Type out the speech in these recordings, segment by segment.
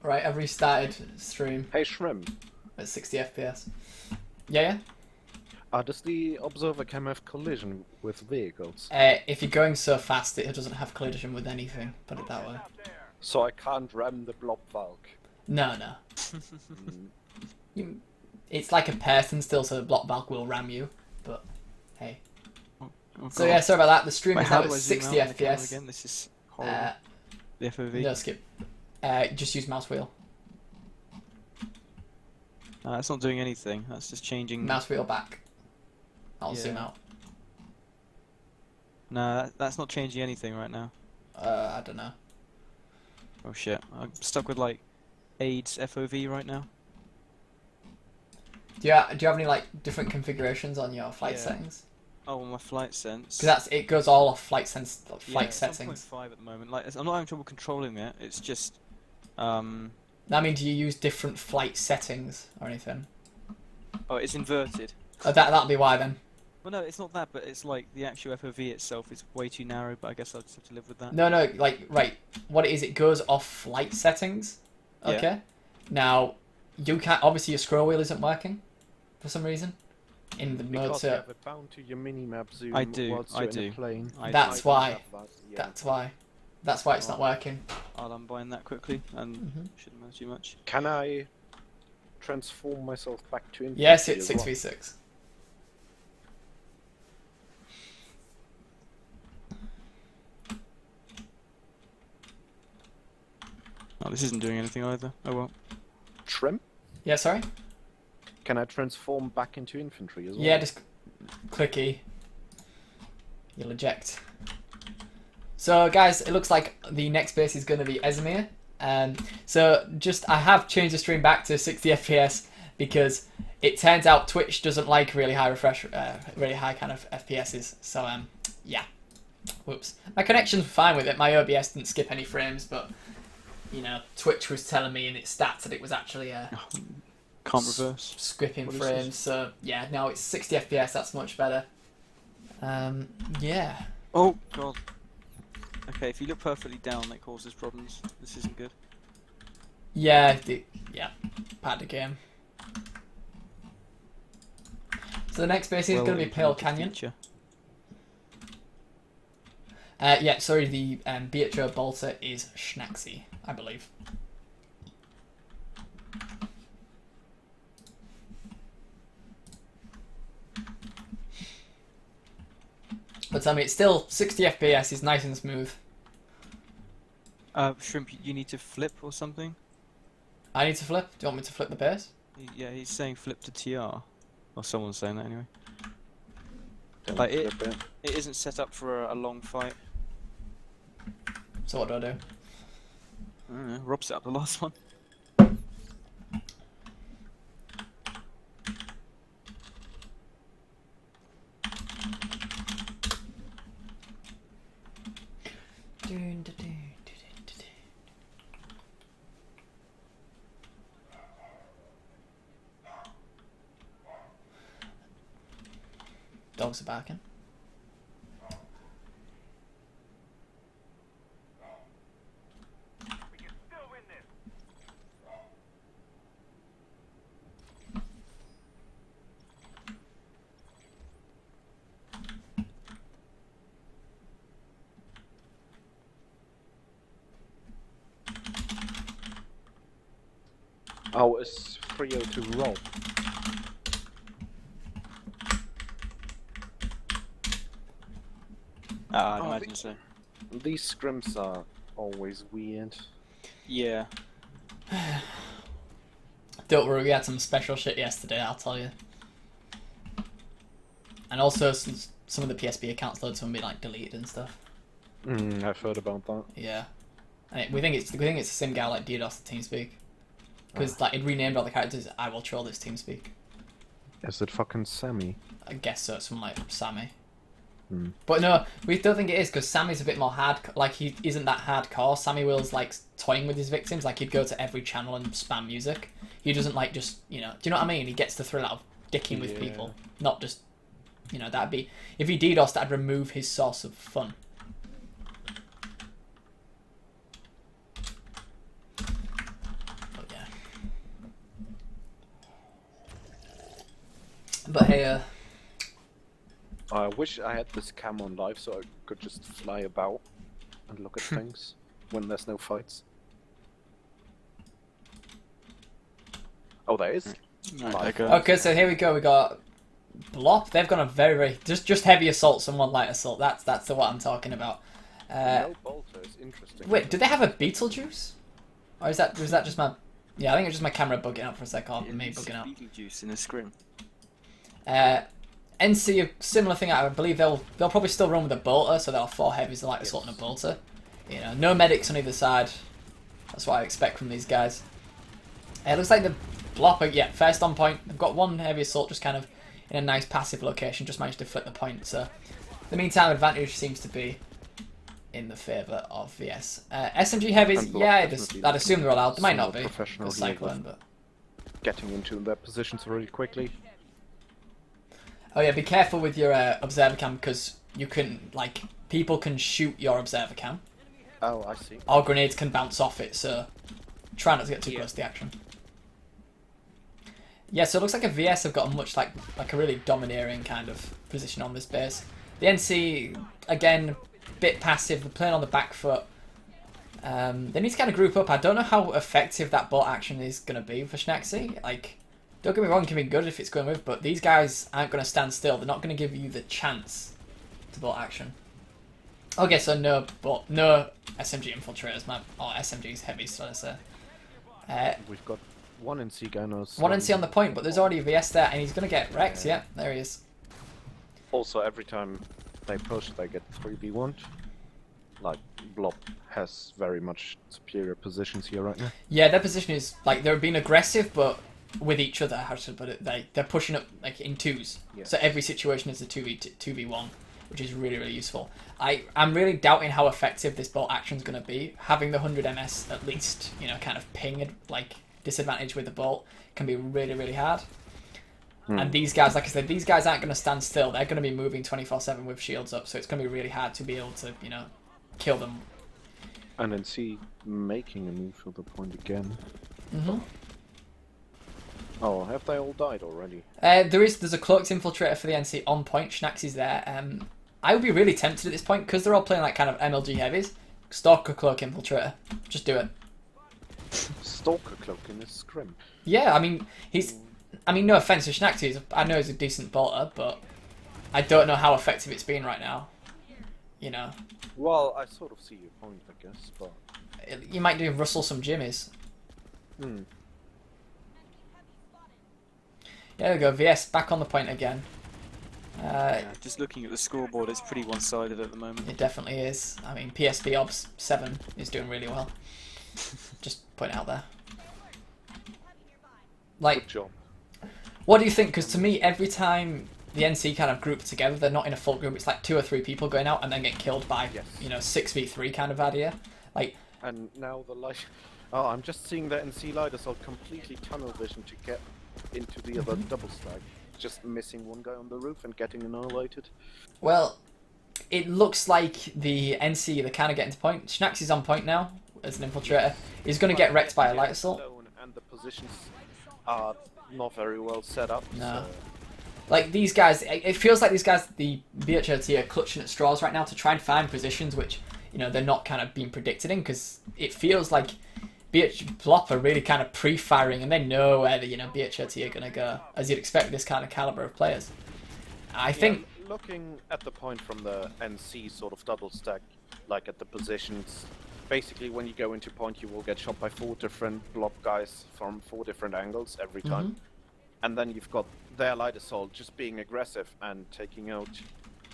Right, I've restarted stream Hey SCRIM, at 60 FPS. Yeah, does the observer cam have collision with vehicles? yeah. If you're going so fast, it doesn't have collision with anything. Put it that way. So I can't ram the BLOP valve. No. It's like a person still, so the block valve will ram you. But hey. Oh, So yeah, sorry about that. The stream Wait, is how now do at I zoom 60 out on the camera FPS. again? This is horrible. The FOV. No skip. Just use mouse wheel. That's not doing anything. That's just changing. Mouse wheel back. I'll Yeah. zoom out. No, that's not changing anything right now. I don't know. Oh shit! I'm stuck with like AIDS FOV right now. Do you have any like different configurations on your flight Yeah. settings? Oh, my flight sense. Because it goes all off flight It's settings. 1.5 at the moment. Like I'm not having trouble controlling it. It's just I mean, do you use different flight settings or anything? oh, it's inverted. That'll be why then. Well, no, it's not that, but it's like the actual FOV itself is way too narrow. But I guess I'll just have to live with that. No, like right. What it is, it goes off flight settings. Okay. Yeah. Now you can't. Obviously, your scroll wheel isn't working for some reason. In the mode, Because you so have it bound to your minimap zoom I do, whilst I you're in do. a plane. That's I don't why. have that, yeah. That's why it's not working. I'll unbind that quickly, and Mhm. shouldn't matter too much. Can I transform myself back to infantry? Yes, it's as well? 6v6. Oh, this isn't doing anything either. Oh well. SCRIM? Yeah, sorry. Can I transform back into infantry as well? Yeah, just click E. You'll eject. So guys, it looks like the next base is going to be Ezmir. So I have changed the stream back to 60 FPS because it turns out Twitch doesn't like really high really high kind of FPSs. So yeah. Whoops. My connection's fine with it. My OBS didn't skip any frames, but you know, Twitch was telling me in its stats that it was actually Can't reverse. skipping What is frames. this? So yeah, now it's 60 FPS. That's much better. Yeah. Oh god. Okay, if you look perfectly down, that causes problems. This isn't good. Yeah, part of the game. So the next base is Well, going to be Pale implemented Canyon. feature. Yeah, sorry, the BHO bolter is Schnaxy, I believe. But I mean, it's still 60 FPS, is nice and smooth. Shrimp, you need to flip or something? I need to flip? Do you want me to flip the base? Yeah, he's saying flip to TR. Or someone's saying that anyway. Don't Like, flip it. It isn't set up for a long fight. So what do I do? I don't know, Rob set up the last one. Dogs are barking. Oh, it's 302 roll. I'd Oh, imagine so. These scrims are always weird. Yeah. Don't worry, we had some special shit yesterday, I'll tell you. And also, some of the PSP accounts loads have been like deleted and stuff. I've heard about that. Yeah, and we think it's the same guy like DDoS the TeamSpeak, because like it renamed all the characters. I will troll this TeamSpeak. Is it fucking Sammy? I guess so. It's someone like Sammy. Hmm. But no, we don't think it is because Sammy's a bit more hard. Like he isn't that hardcore. Sammy Will's like toying with his victims. Like he'd go to every channel and spam music. He doesn't like just do you know what I mean? He gets the thrill out of dicking with people, not just that'd be if he DDoS, that'd remove his source of fun. But hey, I wish I had this cam on live so I could just fly about and look at things when there's no fights. Oh, there is. Right, okay, so here we go. We got BLOP. They've gone a very just heavy assault, someone light assault. That's the what I'm talking about. No bolter is interesting. Wait, do they have a Beetlejuice? Or was that just my? Yeah, I think it was just my camera bugging out for a second. Or me bugging out. Beetlejuice in a scrim. NC, a similar thing. I believe they'll probably still run with a bolter, so they'll have 4 heavies, a light assault, and a bolter. You know, no medics on either side. That's what I expect from these guys. It looks like the BLOP, yeah, first on point. They've got 1 heavy assault, just kind of in a nice passive location. Just managed to flip the point. So, in the meantime, advantage seems to be in the favour of VS. SMG heavies, yeah, I'd assume they're allowed. They might not be. Professional Cyclone, but getting into their positions really quickly. oh yeah, be careful with your observer cam because you can people can shoot your observer cam. Oh, I see. Or grenades can bounce off it, so try not to get too close to the action. Yeah, so it looks like a VS have got a much like a really domineering kind of position on this base. The NC again, bit passive. They're playing on the back foot. They need to kind of group up. I don't know how effective that bolt action is going to be for Schnaxy. Like, don't get me wrong, it can be good if it's going with, but these guys aren't going to stand still. They're not going to give you the chance to bolt action. Okay, so no SMG infiltrators, or SMGs heavies, so to say. We've got 1 NC guy now. One NC on the point, but there's already a VS there, and he's going to get wrecked. Yeah, there he is. Also, every time they push, they get 3v1. Like, BLOP has very much superior positions here right now. Yeah, their position is, like, they're being aggressive, but with each other, how to put it, they're pushing up, like, in twos. Yeah. So every situation is a 2v1, which is really, really useful. I'm really doubting how effective this bolt action is going to be. Having the 100 MS at least, you know, kind of ping, like, disadvantage with the bolt can be really, really hard. And these guys, like I said, these guys aren't going to stand still. They're going to be moving 24/7 with shields up, so it's going to be really hard to be able to, you know, kill them. And NC making a move for the point again. Mm-hmm. Oh, have they all died already? There's a cloaked infiltrator for the NC on point. Schnaxy's there. I would be really tempted at this point because they're all playing like kind of MLG heavies. Stalker cloak infiltrator. Just do it. Stalker cloak in his scrim. Yeah, I mean no offense to Schnaxy. I know he's a decent bolter, but I don't know how effective it's been right now. You know. Well, I sort of see your point, I guess, but You might do rustle some jimmies. Hmm. There we go. VS back on the point again. Yeah, just looking at the scoreboard, it's pretty one-sided at the moment. It definitely is. I mean, PSP Obs 7 is doing really well. Just put it out there. Like, Good job. what do you think? Because to me, every time the NC kind of group together, they're not in a full group. It's like 2 or 3 people going out and then get killed by, you know, 6v3 kind of idea. Like, And now the light. Oh, I'm just seeing the NC light assault completely tunnel vision to get into the other double stack. Just missing one guy on the roof and getting annihilated. well, it looks like the NC, they're kind of getting to point. Schnaxy's on point now as an infiltrator. He's going to get wrecked by a light assault. And the positions are not very well set up. No. So Like, these guys, it feels like these guys, the BHOT, are clutching at straws right now to try and find positions which, you know, they're not kind of being predicted in, because it feels like BLOP are really kind of pre-firing, and they know where the, you know, BHOT are going to go, as you'd expect this kind of caliber of players. I think... Looking at the point from the NC sort of double stack, like at the positions, basically when you go into point you will get shot by 4 different BLOP guys from 4 different angles every time. And then you've got their light assault just being aggressive and taking out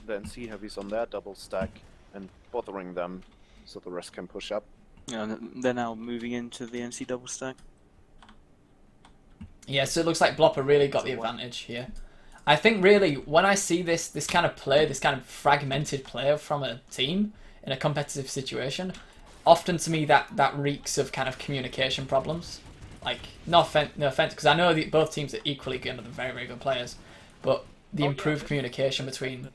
the NC heavies on their double stack and bothering them so the rest can push up. Yeah, and they're now moving into the NC double stack. Yeah, so it looks like BLOP really got the advantage here. I think really, when I see this kind of play, this kind of fragmented play from a team in a competitive situation, often to me that reeks of kind of communication problems. Like, no offense, because I know that both teams are equally good and they're very, very good players, but the improved communication between...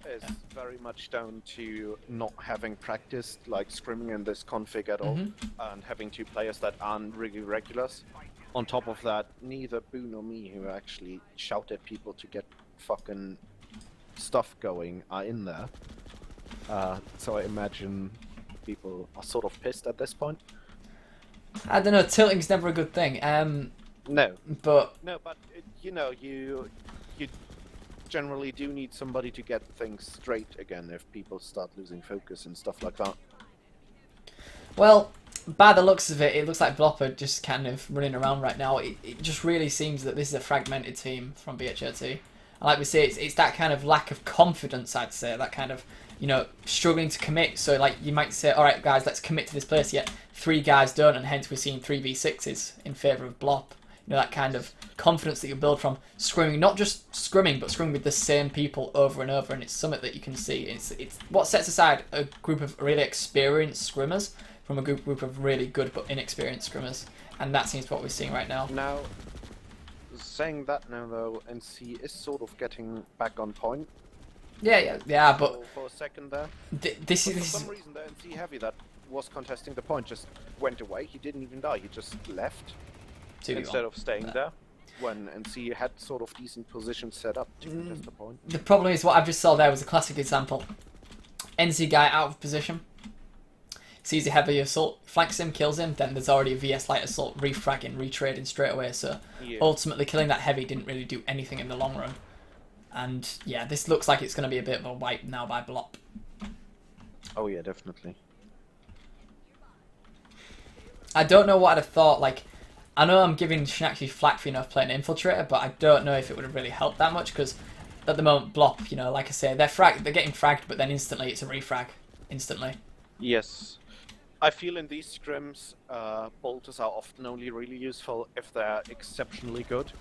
is very much down to not having practiced like scrimming in this config at all, and having 2 players that aren't really regulars. On top of that, neither Boo nor me, who actually shout at people to get fucking stuff going, are in there. So I imagine people are sort of pissed at this point. I don't know. Tilting's never a good thing. No, But you know, you generally do need somebody to get things straight again if people start losing focus and stuff like that. well, by the looks of it, it looks like BLOP are just kind of running around right now. It just really seems that this is a fragmented team from BHOT. And like we say, it's that kind of lack of confidence, I'd say, that kind of, you know, struggling to commit. So like you might say, all right, guys, let's commit to this place. Yet 3 guys don't, and hence we're seeing 3v6s in favour of BLOP. You know, that kind of confidence that you build from scrimming, not just scrimming, but scrimming with the same people over and over, and it's something that you can see. It's what sets aside a group of really experienced scrimmers from a group of really good but inexperienced scrimmers, and that seems what we're seeing right now. Now, saying that now though, NC is sort of getting back on point. Yeah, but for a second there. This For is some reason, the NC heavy that was contesting the point just went away. He didn't even die. He just left instead of staying there. When NC had sort of decent positions set up to contest the point. The problem is what I've just saw there was a classic example. NC guy out of position, sees a heavy assault, flanks him, kills him, then there's already a VS light assault refragging, retrading straight away, so ultimately killing that heavy didn't really do anything in the long run. And yeah, this looks like it's going to be a bit of a wipe now by BLOP. Oh yeah, definitely. I don't know what I'd have thought, like, I know I'm giving Shinaki flack for, you know, playing Infiltrator, but I don't know if it would have really helped that much, because at the moment, BLOP, you know, like I say, they're getting fragged, but then instantly it's a refrag. Instantly. Yes. I feel in these scrims, bolters are often only really useful if they're exceptionally good.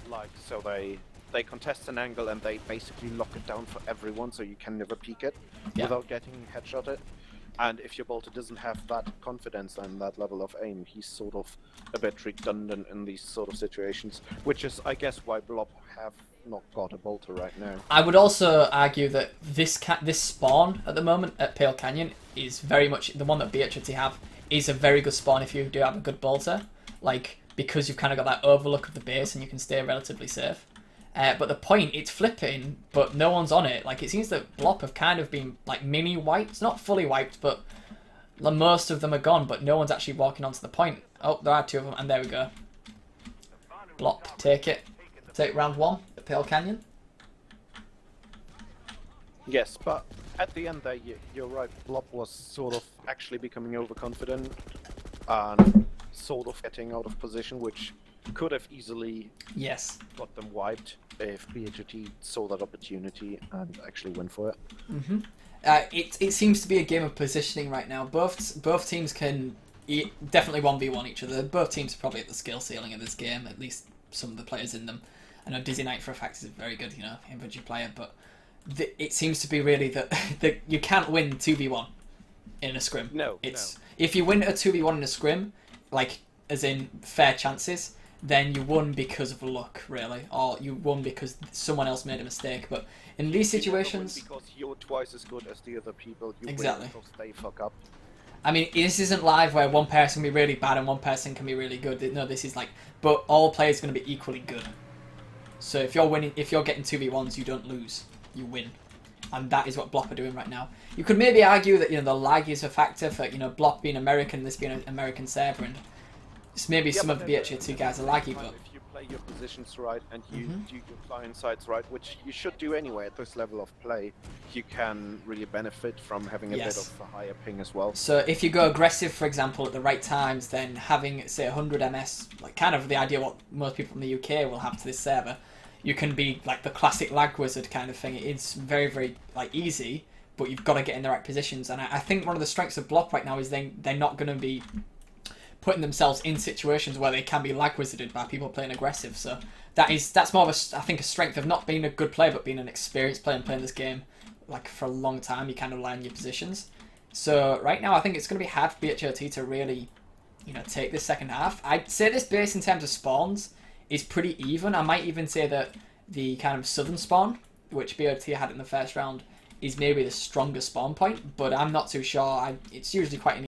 Like, so they contest an angle and they basically lock it down for everyone, so you can never peek it without getting headshotted. And if your bolter doesn't have that confidence and that level of aim, he's sort of a bit redundant in these sort of situations, which is, I guess, why BLOP have not got a bolter right now. I would also argue that this spawn at the moment at Pale Canyon is very much the one that BHOT have is a very good spawn if you do have a good bolter, like because you've kind of got that overlook of the base and you can stay relatively safe. But the point, it's flipping, but no one's on it. Like, it seems that BLOP have kind of been, like, mini-wiped. Not fully wiped, but most of them are gone, but no one's actually walking onto the point. Oh, there are 2 of them, and there we go. BLOP, take it. Take round 1 at Pale Canyon. Yes, but at the end there, you're right. BLOP was sort of actually becoming overconfident and sort of getting out of position, which could have easily got them wiped if BHOT saw that opportunity and actually went for it. It seems to be a game of positioning right now. Both teams can definitely 1v1 each other. Both teams are probably at the skill ceiling of this game, at least some of the players in them. I know Dizzy Knight for a fact is a very good, you know, infantry player, but it seems to be really that you can't win 2v1 in a scrim. No. If you win a 2v1 in a scrim, like as in fair chances, then you won because of luck, really, or you won because someone else made a mistake. But in these situations, because you're twice as good as the other people, you exactly win because they fuck up. I mean, this isn't live where one person can be really bad and one person can be really good. No, this is like, but all players are going to be equally good. So if you're winning, if you're getting 2v1s, you don't lose, you win. And that is what BLOP are doing right now. You could maybe argue that, you know, the lag is a factor for, you know, BLOP being American, this being an American server, and maybe some of the BHOT guys are laggy, but if you play your positions right and you do your client sides right, which you should do anyway at this level of play, you can really benefit from having a bit of a higher ping as well. So if you go aggressive, for example, at the right times, then having, say, 100 MS, like kind of the idea what most people from the UK will have to this server, you can be like the classic lag wizard kind of thing. It's very, very like easy, but you've got to get in the right positions. And I think one of the strengths of BLOP right now is they're not going to be putting themselves in situations where they can be lag wizarded by people playing aggressive. So that's more of I think a strength of not being a good player but being an experienced player and playing this game like for a long time. You kind of learn your positions. So right now I think it's going to be hard for BHOT to really, you know, take this second half. I'd say this base in terms of spawns is pretty even. I might even say that the kind of southern spawn, which BOT had in the first round, is maybe the strongest spawn point, but I'm not too sure. It's usually quite an